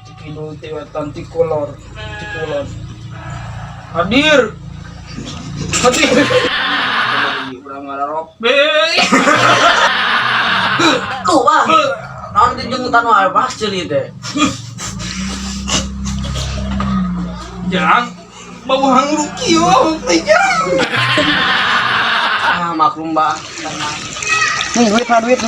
Cikidul Tiwatan Tikulor. Hadir. Urang ngararop. Tuh bang, naon di jemputan wae pas ceuli teh. Jang, bau hangruk kieu teh Jang. Ah maklum bang. Nih duit mah duit.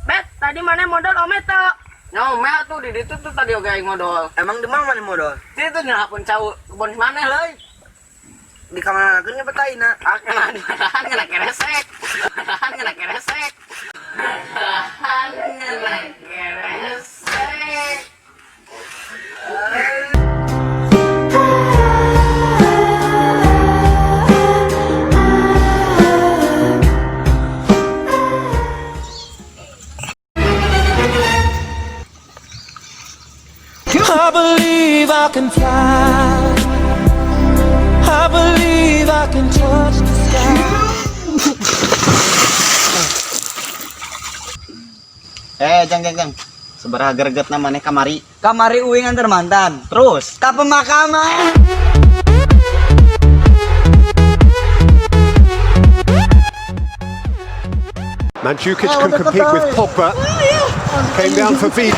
Bet, tadi mana modal Ome tuh? Nyomel tuh di ditu tuh tadi oge aing modal. Emang di mana modal? Itu nyelapun cau kebon mana leuy? Di kamar akeun betaina. Ah kena dimarahan kena keresek. Marahan kena keresek. Marahan kena keresek. I believe I can fly. I believe I can touch the sky. Jang. Sabaraha gregetna maneh kamari? Kamari uing antar mantan. Terus ka pemakaman. Mandzukic can compete with Pogba. Came down for V.